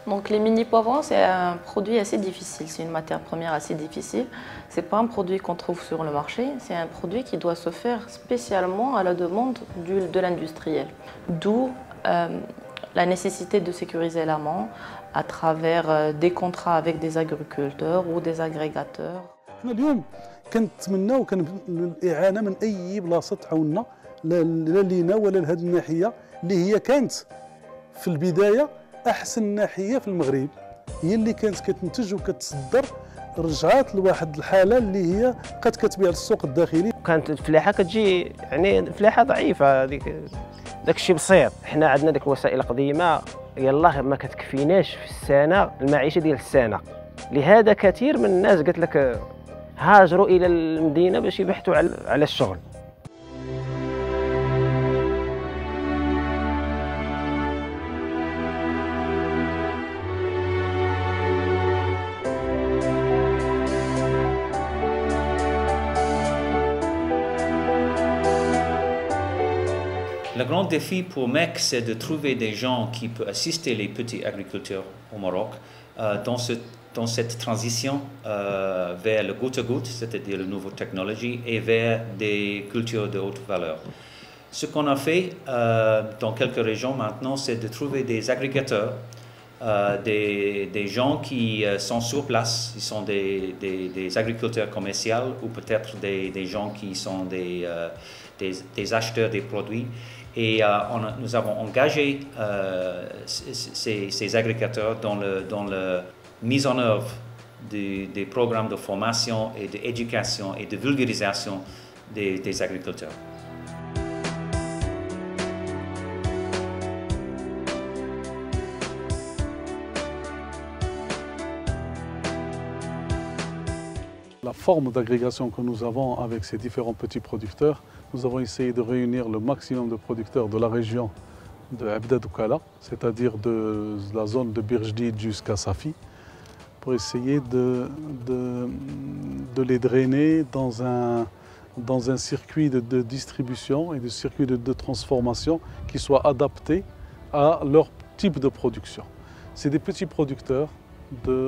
Donc les mini poivrons, c'est un produit assez difficile, c'est une matière première assez difficile. Ce n'est pas un produit qu'on trouve sur le marché, c'est un produit qui doit se faire spécialement à la demande de l'industriel. D'où la nécessité de sécuriser l'amont à travers des contrats avec des agriculteurs ou des agrégateurs. اليوم كنتمناو الإعانة من أي بلاصة تعاوننا لا لينا ولا لهذه الناحية اللي هي كانت في البداية أحسن ناحية في المغرب، هي اللي كانت كتنتج وكتصدر، رجعات لواحد الحالة اللي هي قد كتبيع للسوق الداخلي. كانت الفلاحة كتجي يعني فلاحة ضعيفة، هذيك داك الشيء بسيط. حنا عندنا ديك الوسائل القديمة يلاه ما كتكفيناش في السنة المعيشة ديال السنة، لهذا كثير من الناس قالت لك هاجروا إلى المدينة باش يبحثوا على الشغل. Le grand défi pour MEC, c'est de trouver des gens qui peuvent assister les petits agriculteurs au Maroc dans cette transition vers le goutte-à-goutte, c'est-à-dire les nouvelles technologies, et vers des cultures de haute valeur. Ce qu'on a fait dans quelques régions maintenant, c'est de trouver des agrégateurs, des gens qui sont sur place, ils sont des agriculteurs commerciaux ou peut-être des gens qui sont des acheteurs des produits. Et nous avons engagé ces agrégateurs dans la mise en œuvre des programmes de formation et d'éducation et de vulgarisation des agriculteurs. La forme d'agrégation que nous avons avec ces différents petits producteurs, nous avons essayé de réunir le maximum de producteurs de la région de Abda Doukala, c'est-à-dire de la zone de Birjdid jusqu'à Safi, pour essayer de les drainer dans un circuit de distribution et de circuit de transformation qui soit adapté à leur type de production. C'est des petits producteurs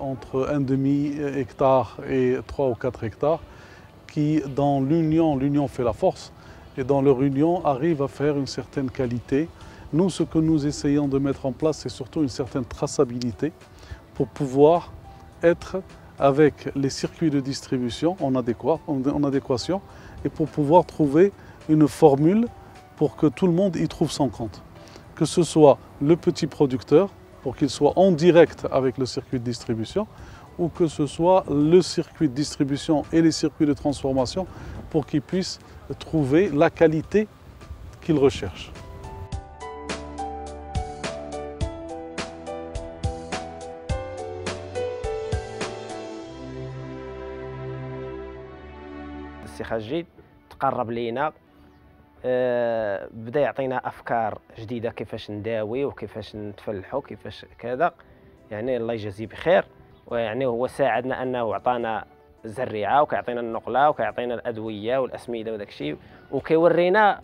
entre 1,5 hectare et 3 ou 4 hectares qui, dans l'union fait la force, et dans leur union arrivent à faire une certaine qualité. Nous, ce que nous essayons de mettre en place, c'est surtout une certaine traçabilité pour pouvoir être avec les circuits de distribution en adéquation et pour pouvoir trouver une formule pour que tout le monde y trouve son compte. Que ce soit le petit producteur, pour qu'il soit en direct avec le circuit de distribution, ou que ce soit le circuit de distribution et les circuits de transformation pour qu'ils puissent trouver la qualité qu'ils recherchent. السي خالد تقرب لينا، بدا يعطينا افكار جديده كيفاش نداوي وكيفاش نتفلحوا كيفاش كذا، يعني الله يجازيه بخير. ويعني هو ساعدنا انه عطانا الزريعه وكيعطينا النقله وكيعطينا الادويه والاسمده وداك الشيء، وكيورينا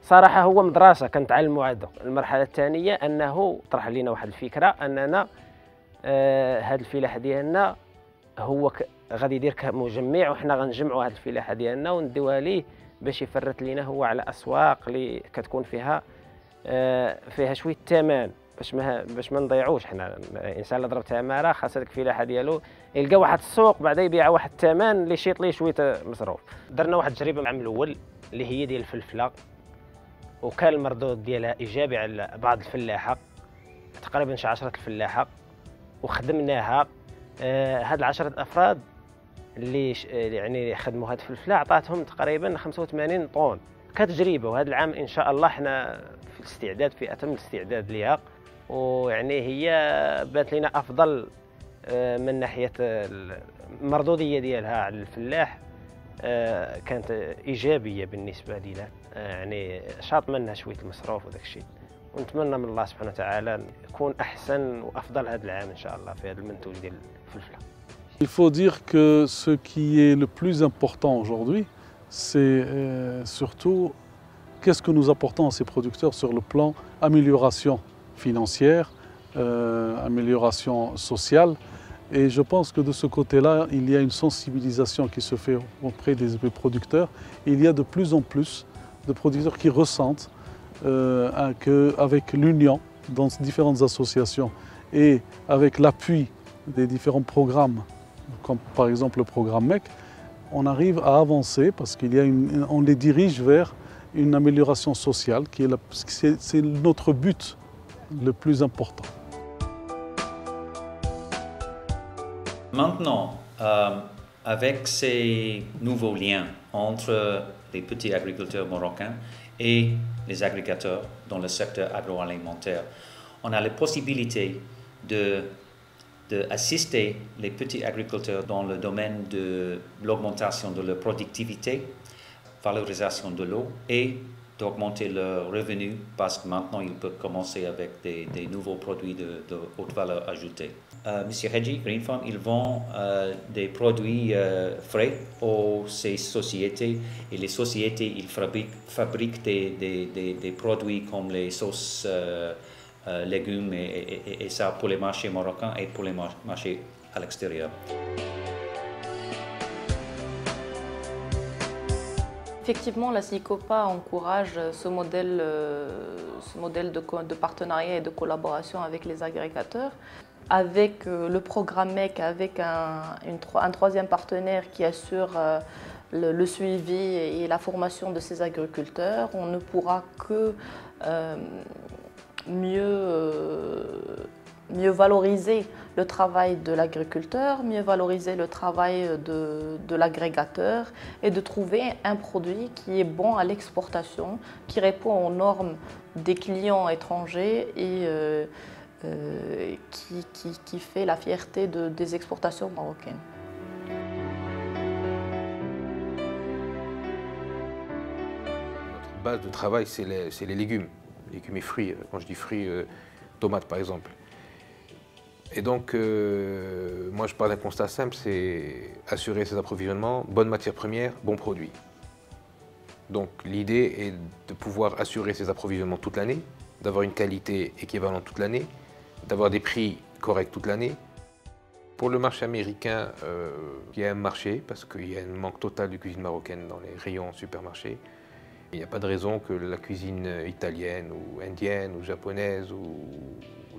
صراحه هو مدرسه كنتعلموا عنده. المرحله الثانيه انه طرح لنا واحد الفكره اننا هذا الفلاحه ديالنا هو غادي يدير كمجمع، وحنا غنجمعوا هذه الفلاحه ديالنا ونديوها ليه باش يفرت لينا هو على اسواق اللي كتكون فيها شويه الثمن، باش ما نضيعوش. حنا الانسان اللي ضرب تماره خاص هذيك الفلاحه ديالو يلقى واحد السوق بعدا يبيعها واحد الثمن اللي شيط ليه شويه مصروف. درنا واحد التجربه العام الاول اللي هي ديال الفلفله، وكان المردود ديالها ايجابي على بعض الفلاحه، تقريبا شي 10 الفلاحه، وخدمناها هاد العشرة أفراد اللي يعني خدموا هاد الفلفلة عطاتهم تقريبا 85 طن كتجربة، وهذا العام إن شاء الله حنا في الاستعداد، في أتم الاستعداد ليها، ويعني هي بانت لنا أفضل من ناحية المردودية ديالها على الفلاح، كانت إيجابية بالنسبة لنا، يعني شاط منها شوية المصروف وداك الشيء، ونتمنى من الله سبحانه وتعالى يكون أحسن وأفضل هذا العام إن شاء الله في هذا المنتوج ديال الفلفلة. Il faut dire que ce qui est le plus important aujourd'hui, c'est surtout qu'est-ce que nous apportons à ces producteurs sur le plan amélioration financière, amélioration sociale. Et je pense que de ce côté-là, il y a une sensibilisation qui se fait auprès des producteurs. Il y a de plus en plus de producteurs qui ressentent qu'avec l'union dans différentes associations et avec l'appui des différents programmes, comme par exemple le programme MEC, on arrive à avancer parce qu'on les dirige vers une amélioration sociale qui est c'est notre but le plus important. Maintenant, avec ces nouveaux liens entre les petits agriculteurs marocains et les agrégateurs dans le secteur agroalimentaire, on a la possibilité d'assister les petits agriculteurs dans le domaine de l'augmentation de leur productivité, valorisation de l'eau et d'augmenter leurs revenus parce que maintenant ils peuvent commencer avec des nouveaux produits de haute valeur ajoutée. Monsieur Hedji, Green Farm, ils vendent des produits frais aux ces sociétés et les sociétés ils fabriquent des produits comme les sauces légumes et ça pour les marchés marocains et pour les marchés à l'extérieur. Effectivement, la SICOPA encourage ce modèle de partenariat et de collaboration avec les agrégateurs. Avec le programme MEC, avec un troisième partenaire qui assure le suivi et la formation de ces agriculteurs, on ne pourra que mieux valoriser le travail de l'agriculteur, mieux valoriser le travail de l'agrégateur et de trouver un produit qui est bon à l'exportation, qui répond aux normes des clients étrangers et qui fait la fierté des exportations marocaines. Notre base de travail, c'est les légumes et fruits. Quand je dis fruits, tomates par exemple. Et donc, moi je pars d'un constat simple, c'est assurer ses approvisionnements, bonne matière première, bon produit. Donc l'idée est de pouvoir assurer ses approvisionnements toute l'année, d'avoir une qualité équivalente toute l'année, d'avoir des prix corrects toute l'année. Pour le marché américain, il y a un marché parce qu'il y a un manque total de cuisine marocaine dans les rayons supermarchés. Il n'y a pas de raison que la cuisine italienne ou indienne ou japonaise ou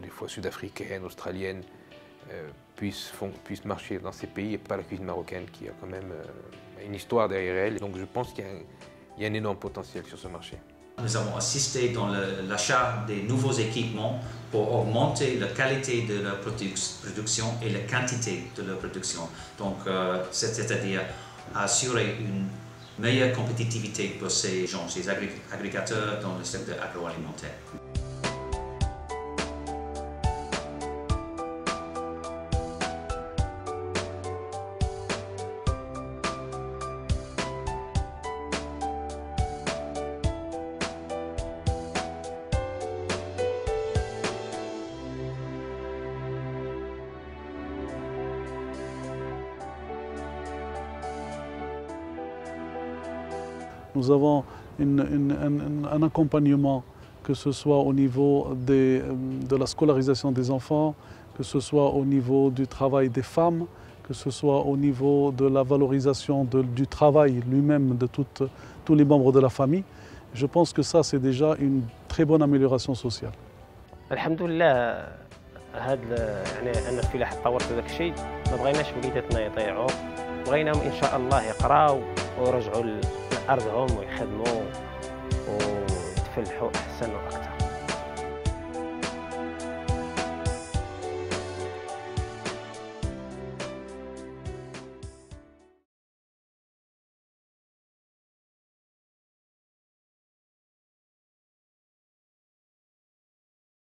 des fois sud-africaine, australienne puisse marcher dans ces pays et pas la cuisine marocaine qui a quand même une histoire derrière elle. Donc je pense qu'il y a un énorme potentiel sur ce marché. Nous avons assisté dans l'achat des nouveaux équipements pour augmenter la qualité de leur production et la quantité de leur production. Donc, c'est-à-dire assurer une meilleure compétitivité pour ces gens, ces agrégateurs dans le secteur agroalimentaire. Nous avons un accompagnement, que ce soit au niveau de la scolarisation des enfants, que ce soit au niveau du travail des femmes, que ce soit au niveau de la valorisation du travail lui-même de tous les membres de la famille. Je pense que ça, c'est déjà une très bonne amélioration sociale. Alhamdoulilah, يعني أن الفلاحة تطورت هذاك الشيء، ما بغيناش وليداتنا يضيعوا، بغيناهم إن شاء الله يقراوا ويرجعوا لأرضهم ويخدموا ويتفلحوا أحسن وأكثر.